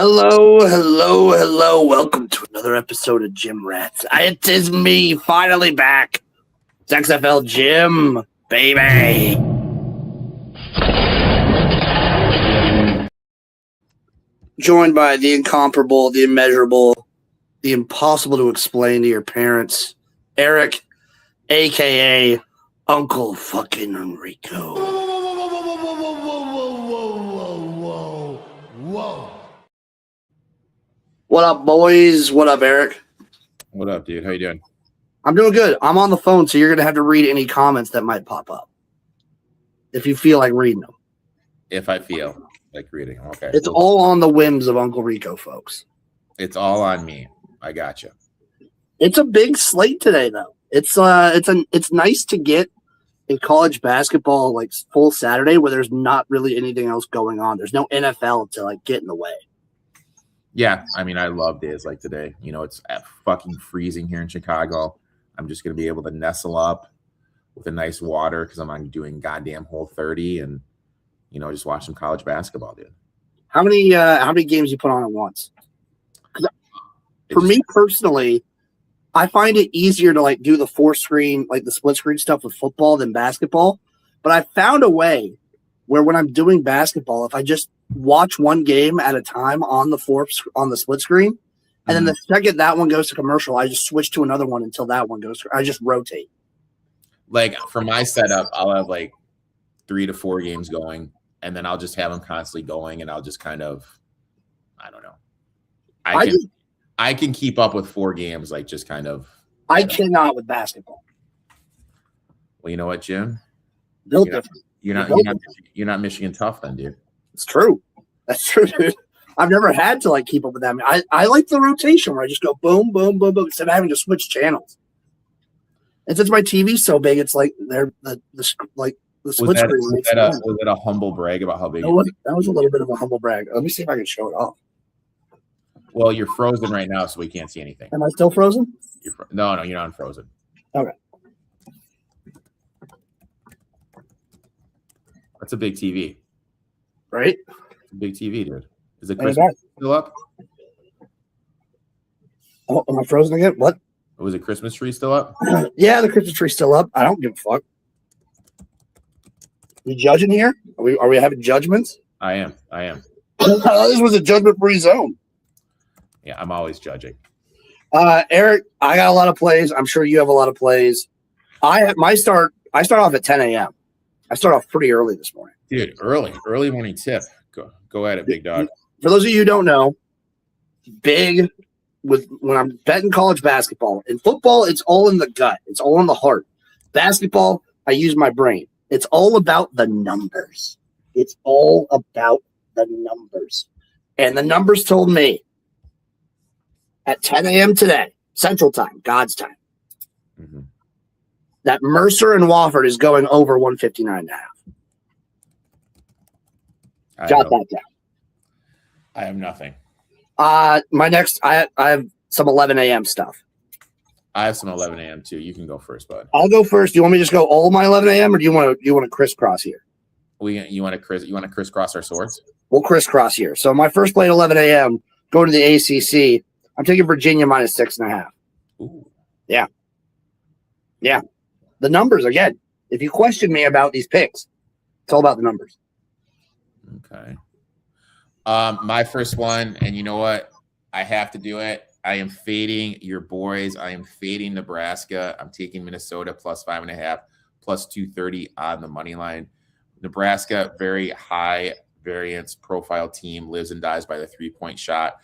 Hello, hello, hello. Welcome to another episode of Gym Rats. It is me, finally back. It's XFL Jim, baby. Joined by the incomparable, the immeasurable, the impossible to explain to your parents, Eric, a.k.a. Uncle fucking Rico. Whoa. What up, boys? What up, Eric? What up, dude? How you doing? I'm doing good. I'm on the phone, so you're going to have to read any comments that might pop up if you feel like reading them. If I feel like reading them, okay. It's all on the whims of Uncle Rico, folks. It's all on me. I got you. It's a big slate today, though. It's nice to get in college basketball like full Saturday where there's not really anything else going on. There's no NFL to like get in the way. Yeah, I mean, I love days like today. You know, it's fucking freezing here in Chicago. I'm just going to be able to nestle up with a nice water because I'm doing goddamn Whole30 and, you know, just watch some college basketball, dude. How many games you put on at once? For me personally, I find it easier to like do the screen, like the split screen stuff with football than basketball. But I found a way where when I'm doing basketball, if I just watch one game at a time on the split screen, and then the second that one goes to commercial, I just switch to another one until that one goes to, I just rotate. Like for my setup, I'll have like 3 to 4 games going, and then I'll just have them constantly going, and I'll just kind of, I don't know. I can keep up with 4 games, like just kind of. I cannot with basketball. Well, you know what, Jim? Built different. You're not Michigan tough then, dude. It's true. That's true, dude. I've never had to like keep up with them. I like the rotation where I just go boom, boom, boom, boom instead of having to switch channels. And since my TV's so big, it's like they're the split screen. Was it a humble brag about how big? That was a little bit of a humble brag. Let me see if I can show it off. Well, you're frozen right now, so we can't see anything. Am I still frozen? No, you're not frozen. Okay. That's a big TV. Right? It's a big TV, dude. Is the Christmas tree still up? Oh, am I frozen again? What? Was the Christmas tree still up? Yeah, the Christmas tree's still up. I don't give a fuck. You judging here? Are we having judgments? I am. This was a judgment-free zone. Yeah, I'm always judging. Eric, I got a lot of plays. I'm sure you have a lot of plays. I start off at 10 a.m. I start off pretty early this morning. Dude, early morning tip. Go at it, big dog. For those of you who don't know, when I'm betting college basketball. In football, it's all in the gut. It's all in the heart. Basketball, I use my brain. It's all about the numbers. It's all about the numbers. And the numbers told me at 10 a.m. today, Central Time, God's time, that Mercer and Wofford is going over 159.5. Jot that down. I have nothing. My next, I have some 11 a.m. stuff. I have some 11 a.m. too. You can go first, bud. I'll go first. Do you want me to just go all my 11 a.m. or do you want to crisscross here? You want to crisscross our swords? We'll crisscross here. So my first play at 11 a.m. going to the ACC. I'm taking Virginia minus 6.5. Ooh. Yeah. The numbers again. If you question me about these picks, it's all about the numbers. Okay. My first one, and you know what? I have to do it. I am fading your boys. I am fading Nebraska. I'm taking Minnesota plus 5.5, plus 230 on the money line. Nebraska, very high variance profile team, lives and dies by the 3-point shot.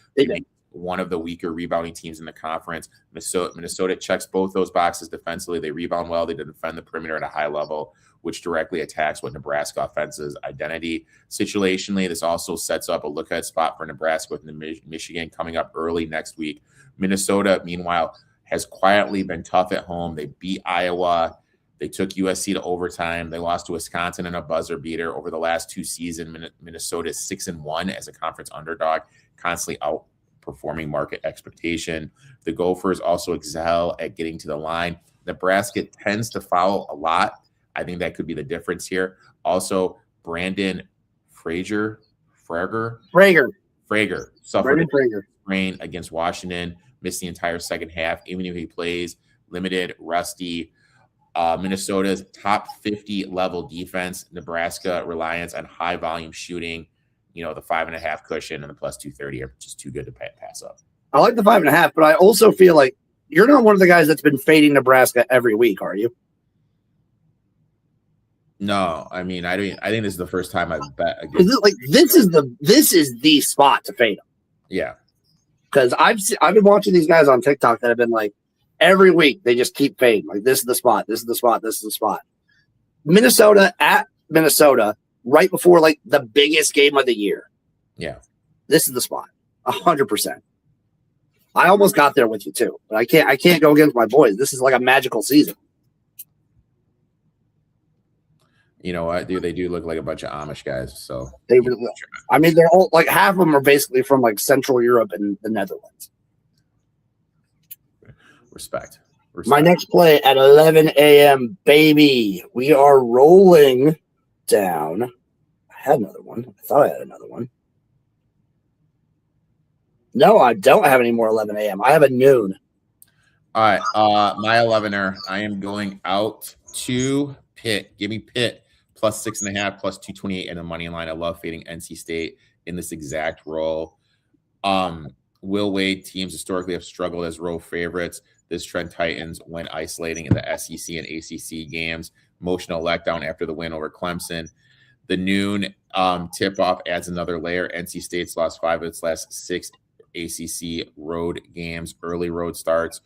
One of the weaker rebounding teams in the conference. Minnesota checks both those boxes defensively. They rebound well. They defend the perimeter at a high level, which directly attacks what Nebraska offense's identity. Situationally, this also sets up a look-ahead spot for Nebraska with Michigan coming up early next week. Minnesota, meanwhile, has quietly been tough at home. They beat Iowa. They took USC to overtime. They lost to Wisconsin in a buzzer beater. Over the last 2 seasons, Minnesota is 6-1 as a conference underdog, constantly outperforming market expectation. The Gophers also excel at getting to the line. Nebraska tends to foul a lot. I think that could be the difference here. Also, Brandon Frazier Frager suffered Brandon a Frager. sprain against Washington, missed the entire second half. Even if he plays, limited, rusty. Minnesota's top 50 level defense. Nebraska reliance on high volume shooting. The 5.5 cushion and the plus 230 are just too good to pass up. I like the 5.5, but I also feel like you're not one of the guys that's been fading Nebraska every week, are you? No, I mean, I think this is the first time I've bet against. This is the spot to fade them. Yeah, because I've been watching these guys on TikTok that have been like every week they just keep fading. Like this is the spot, this is the spot, this is the spot. Minnesota at Minnesota right before like the biggest game of the year. Yeah, this is the spot, 100%. I almost got there with you too, but I can't go against my boys. This is like a magical season. You know what, dude? They do look like a bunch of Amish guys. So they're all like half of them are basically from like Central Europe and the Netherlands. Respect. My next play at 11 a.m. baby. We are rolling down. I had another one. I thought I had another one. No, I don't have any more 11 a.m. I have a noon. All right. My 11er. I am going out to Pitt. Give me Pitt. Plus 6.5, plus 228 in the money line. I love fading NC State in this exact role. Will Wade teams historically have struggled as road favorites. This trend tightens when isolating in the SEC and ACC games. Emotional letdown after the win over Clemson. The noon tip-off adds another layer. NC State's lost 5 of its last 6 ACC road games. Early road starts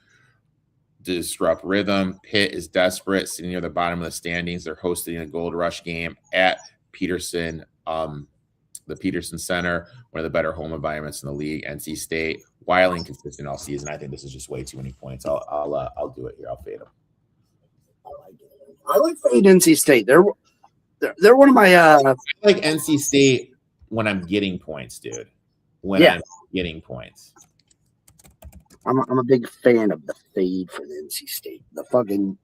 disrupt rhythm. Pitt is desperate, sitting near the bottom of the standings. They're hosting a Gold Rush game at Peterson, the Peterson Center, one of the better home environments in the league. NC State, wildly inconsistent all season. I think this is just way too many points. I'll do it here. I'll fade them. I like fade NC State. They're one of my. I like NC State when I'm getting points, dude. I'm getting points. I'm a big fan of the fade for the NC State. The fucking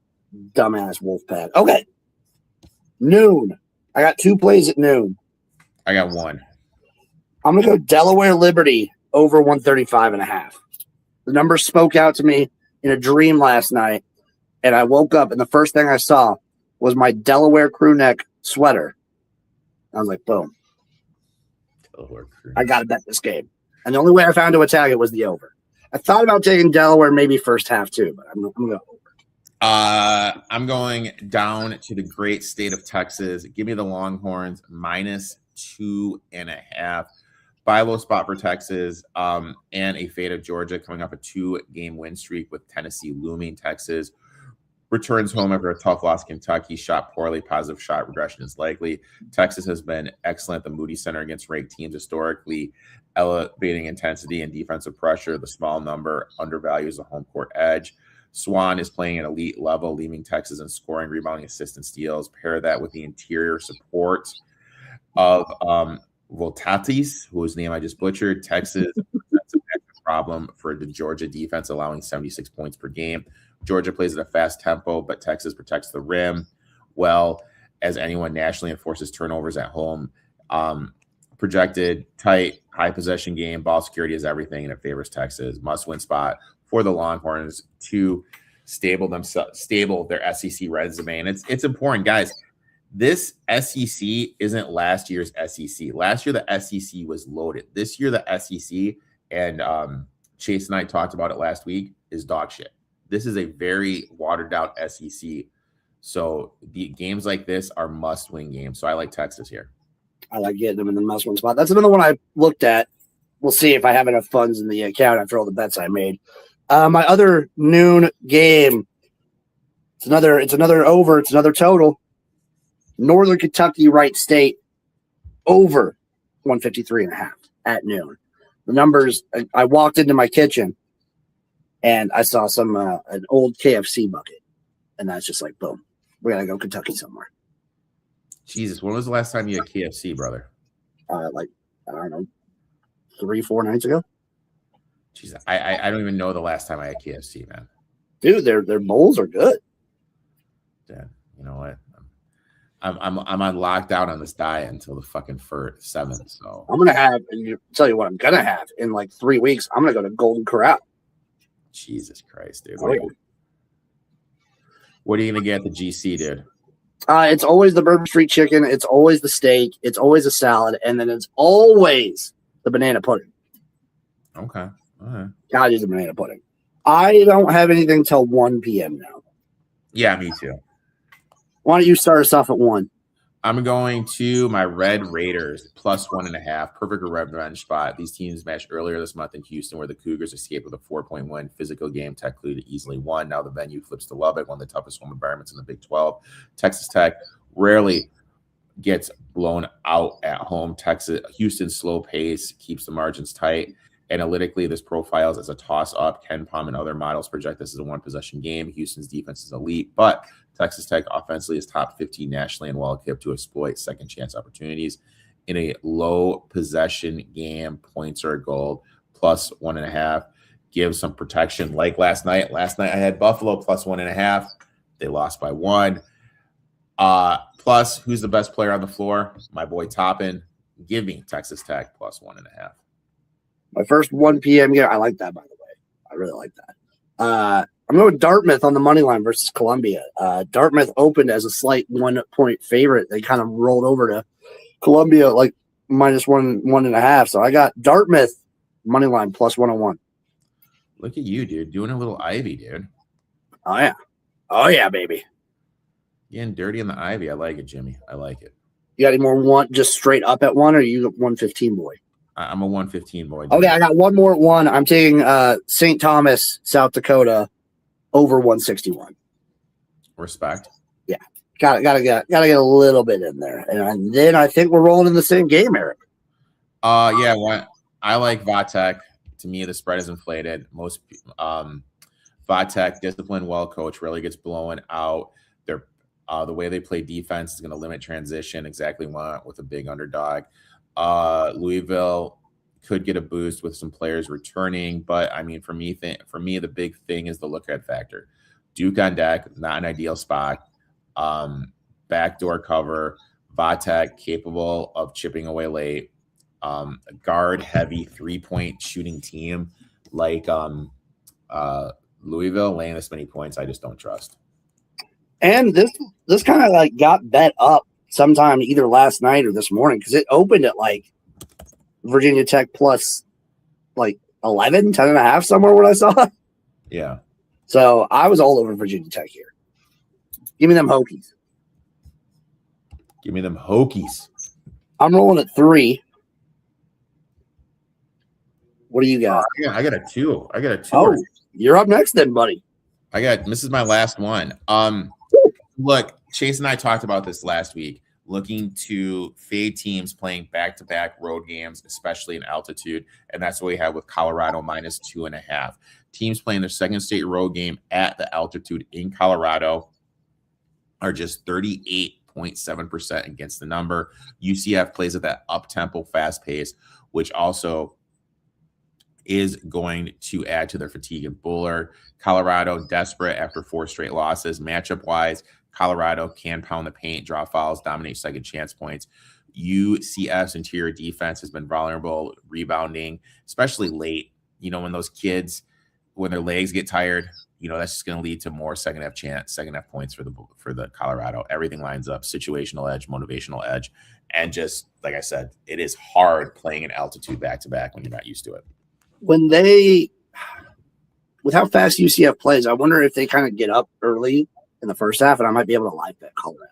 dumbass Wolfpack. Okay. Noon. I got 2 plays at noon. I got 1. I'm going to go Delaware Liberty over 135.5. The number spoke out to me in a dream last night, and I woke up, and the first thing I saw was my Delaware crew neck sweater. I was like, boom. I got to bet this game. And the only way I found to attack it was the over. I thought about taking Delaware maybe first half too, but I'm going over. I'm going down to the great state of Texas. Give me the Longhorns minus 2.5. Buy low spot for Texas and a fade of Georgia coming off a 2-game win streak with Tennessee looming. Texas returns home after a tough loss. Kentucky shot poorly. Positive shot regression is likely. Texas has been excellent at the Moody Center against ranked teams historically, elevating intensity and defensive pressure. The small number undervalues the home court edge. Swan is playing at elite level, leaving Texas in scoring, rebounding, assist, and steals. Pair that with the interior support of Voltatis, whose name I just butchered. Texas that's a problem for the Georgia defense, allowing 76 points per game. Georgia plays at a fast tempo, but Texas protects the rim well as anyone nationally and forces turnovers at home. Projected tight, high possession game. Ball security is everything, and it favors Texas. Must-win spot for the Longhorns to stable their SEC resume. And it's important, guys. This SEC isn't last year's SEC. Last year, the SEC was loaded. This year, the SEC, and Chase and I talked about it last week, is dog shit. This is a very watered-down SEC. So the games like this are must-win games. So I like Texas here. I like getting them in the must-win spot. That's another one I looked at. We'll see if I have enough funds in the account after all the bets I made. My other noon game. It's another over. It's another total. Northern Kentucky, Wright State, over 153.5 at noon. The numbers. I walked into my kitchen, and I saw an old KFC bucket, and that's just like boom. We gotta go Kentucky somewhere. Jesus, when was the last time you had KFC, brother? I don't know, 3-4 nights ago. Jesus, I don't even know the last time I had KFC, man. Dude, their bowls are good. Yeah, you know what? I'm on lockdown on this diet until the fucking 7th. So I'm gonna have, and tell you what I'm gonna have in like 3 weeks. I'm gonna go to Golden Corral. Jesus Christ, dude. Oh, yeah. What are you gonna get at the GC, dude? It's always the Bourbon Street chicken. It's always the steak. It's always a salad, and then it's always the banana pudding. Okay. All right. Gotta use the banana pudding. I don't have anything till 1 p.m. now. Yeah, me too. Why don't you start us off at 1? I'm going to my Red Raiders plus 1.5. Perfect revenge spot. These teams matched earlier this month in Houston, where the Cougars escaped with a 4-point win. Physical game, Tech Clued easily won. Now the venue flips to Lubbock, one of the toughest home environments in the Big 12. Texas Tech rarely gets blown out at home. Houston's slow pace keeps the margins tight. Analytically, this profiles as a toss-up. Ken Palm and other models project this as a one-possession game. Houston's defense is elite, but Texas Tech offensively is top 15 nationally and well-equipped to exploit second-chance opportunities. In a low-possession game, points are gold, plus 1.5. Give some protection like last night. Last night I had Buffalo plus 1.5. They lost by 1. Plus, who's the best player on the floor? My boy Toppin. Give me Texas Tech plus 1.5. My first 1 p.m. game. I like that, by the way. I really like that. I'm going with Dartmouth on the money line versus Columbia. Dartmouth opened as a slight 1-point favorite. They kind of rolled over to Columbia like minus 1.5. So I got Dartmouth money line plus 101. Look at you, dude. Doing a little Ivy, dude. Oh, yeah. Oh, yeah, baby. Getting dirty in the Ivy. I like it, Jimmy. I like it. You got any more one just straight up at 1, or you 115 boy? I'm a 115 boy. Okay, I got one more at 1. I'm taking St. Thomas, South Dakota, over 161. Respect. Yeah, gotta get a little bit in there, and then I think we're rolling in the same game, Eric. Yeah. What I like Vatek. To me, the spread is inflated. Most Vatek, disciplined, well coached, rarely gets blown out. They're the way they play defense is going to limit transition. Exactly what with a big underdog. Louisville could get a boost with some players returning, but I mean, for me, the big thing is the look ahead factor. Duke on deck, not an ideal spot. Backdoor cover. Vatek capable of chipping away late. Guard heavy 3-point shooting team like Louisville laying this many points. I just don't trust. And this kind of like got bet up sometime either last night or this morning because it opened at like Virginia Tech plus like 11, 10.5 somewhere what I saw. Yeah. So I was all over Virginia Tech here. Give me them Hokies. Give me them Hokies. I'm rolling at 3. What do you got? I got a 2. Oh, you're up next then, buddy. This is my last one. Look, Chase and I talked about this last week, looking to fade teams playing back-to-back road games, especially in altitude, and that's what we have with Colorado minus 2.5. Teams playing their second state road game at the altitude in Colorado are just 38.7% against the number. UCF plays at that up-tempo, fast pace, which also is going to add to their fatigue and Buller. Colorado desperate after 4 straight losses. Matchup-wise, Colorado can pound the paint, draw fouls, dominate second chance points. UCF's interior defense has been vulnerable, rebounding, especially late. You know, when those kids, when their legs get tired, you know, that's just going to lead to more second half points for the Colorado. Everything lines up, situational edge, motivational edge. And just like I said, it is hard playing in altitude back-to-back when you're not used to it. With how fast UCF plays, I wonder if they kind of get up early in the first half, and I might be able to live bet Colorado.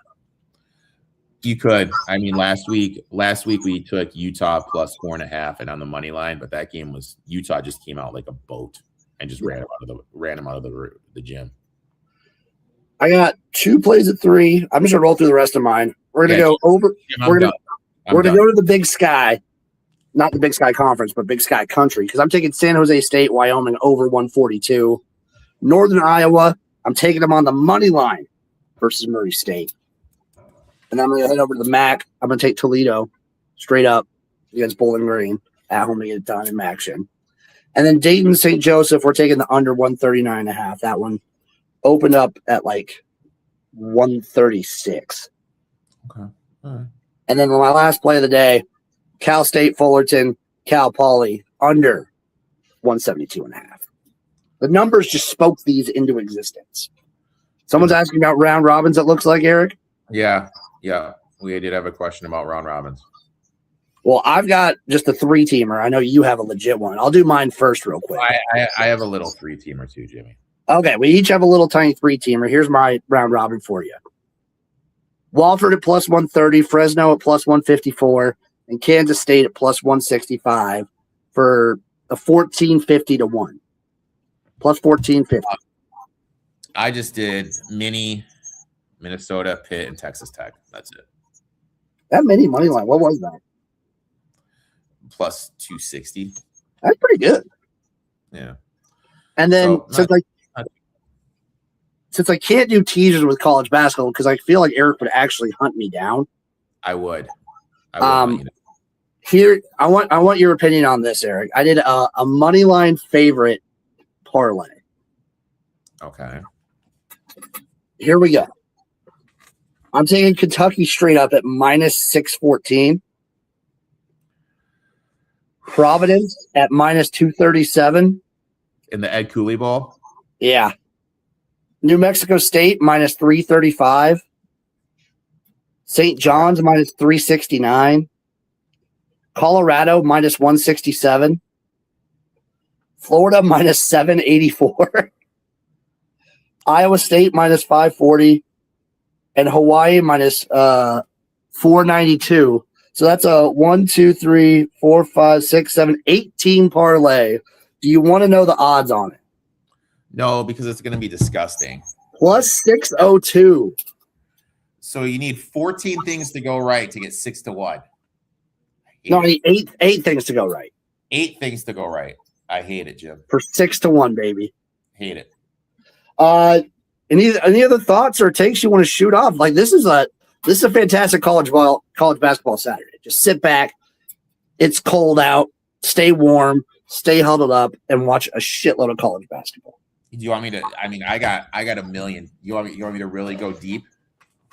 You could. I mean, last week we took Utah plus 4.5 and on the money line, but that game was Utah just came out like a boat and just ran him out of the gym. I got 2 plays at 3. I'm just gonna roll through the rest of mine. We're gonna go over. We're gonna go to the Big Sky. Not the Big Sky Conference, but Big Sky Country, because I'm taking San Jose State, Wyoming over 142. Northern Iowa, I'm taking them on the money line versus Murray State. And then I'm going to head over to the MAC. I'm going to take Toledo straight up against Bowling Green at home to get it done in action. And then Dayton, St. Joseph, we're taking the under 139.5. That one opened up at like 136. Okay. All right. And then my last play of the day, Cal State Fullerton, Cal Poly under 172.5. The numbers just spoke these into existence. Someone's asking about round robins, it looks like, Eric. Yeah. We did have a question about round robins. Well, I've got just a 3-teamer. I know you have a legit one. I'll do mine first real quick. I have a little 3-teamer too, Jimmy. Okay, we each have a little tiny 3-teamer. Here's my round robin for you. Wofford at plus 130, Fresno at plus 154, and Kansas State at plus 165 for a 1450 to 1. Plus 1450. I just did Minnesota, Pitt, and Texas Tech. That's it. That mini money line, what was that? Plus 260. That's pretty good. Yeah. And then since I can't do teasers with college basketball because I feel like Eric would actually hunt me down. I would. Here, I want your opinion on this, Eric. I did a money line favorite parlay. Okay. Here we go. I'm taking Kentucky straight up at minus 614. Providence at minus 237. In the Ed Cooley Bowl? Yeah. New Mexico State minus 335. St. John's minus 369. Colorado minus 167. Florida minus 784. Iowa State minus 540. And Hawaii minus 492. So that's a 1, 2, 3, 4, 5, 6, 7, 18 parlay. Do you want to know the odds on it? No, because it's going to be disgusting. Plus 602. So you need 14 things to go right to get 6 to 1. No, I need eight things to go right. 8 things to go right. I hate it, Jim. For 6 to 1, baby. Hate it. Any other thoughts or takes you want to shoot off? Like this is a fantastic college basketball Saturday. Just sit back. It's cold out. Stay warm. Stay huddled up and watch a shitload of college basketball. Do you want me to? I mean, I got a million. You want me to really go deep?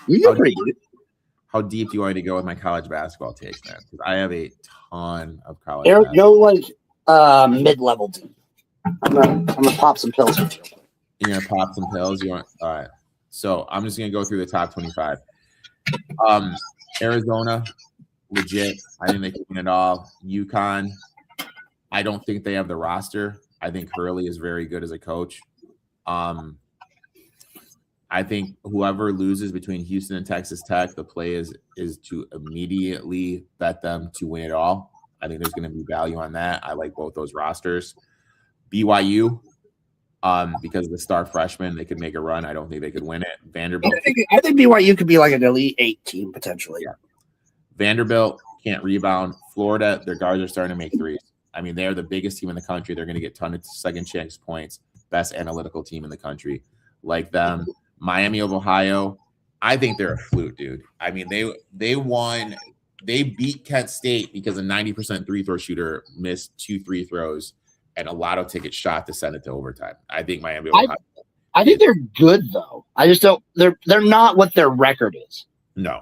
You go pretty deep. How deep do you want me to go with my college basketball takes, man? Because I have a ton of college. Eric, go like mid-level deep. I'm gonna pop some pills with you. You're gonna pop some pills. You want? All right. So I'm just gonna go through the top 25. Arizona, legit. I think they can win it all. UConn. I don't think they have the roster. I think Hurley is very good as a coach. I think whoever loses between Houston and Texas Tech, the play is to immediately bet them to win it all. I think there's going to be value on that. I like both those rosters. BYU, because of the star freshman, they could make a run. I don't think they could win it. Vanderbilt. I think BYU could be like an Elite 8 team potentially. Yeah. Vanderbilt can't rebound. Florida, their guards are starting to make threes. I mean, they're the biggest team in the country. They're going to get tons of second chance points. Best analytical team in the country. Like them. Miami of Ohio. I think they're a fluke, dude. I mean, they won. They beat Kent State because a 90% free throw shooter missed 2 free throws and a lotto ticket shot to send it to overtime. I think Miami of Ohio. I think they're good though. I just don't. They're not what their record is. No.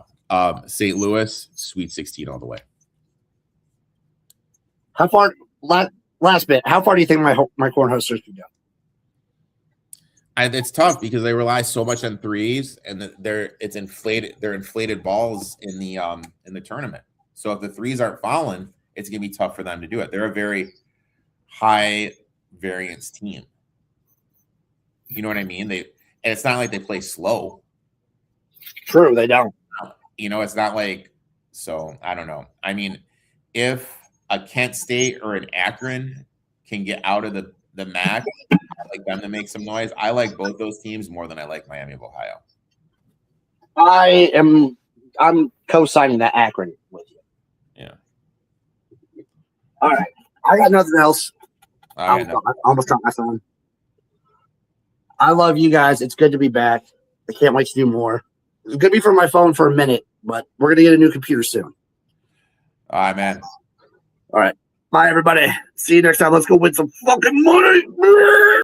St. Louis, Sweet 16 all the way. How far? Last bit. How far do you think my cornhosters can go? It's tough because they rely so much on threes, and they're inflated balls in the tournament. So if the threes aren't falling, it's gonna be tough for them to do it. They're a very high variance team. You know what I mean? And it's not like they play slow. True, they don't. It's not like. So I don't know. I mean, if a Kent State or an Akron can get out of the MAC, I like them to make some noise. I like both those teams more than I like Miami of Ohio. I'm co-signing that Akron with you. Yeah. All right. I got nothing else. I almost dropped my phone. I love you guys. It's good to be back. I can't wait to do more. It's going to be from my phone for a minute, but we're going to get a new computer soon. All right, man. All right. Bye, everybody. See you next time. Let's go win some fucking money.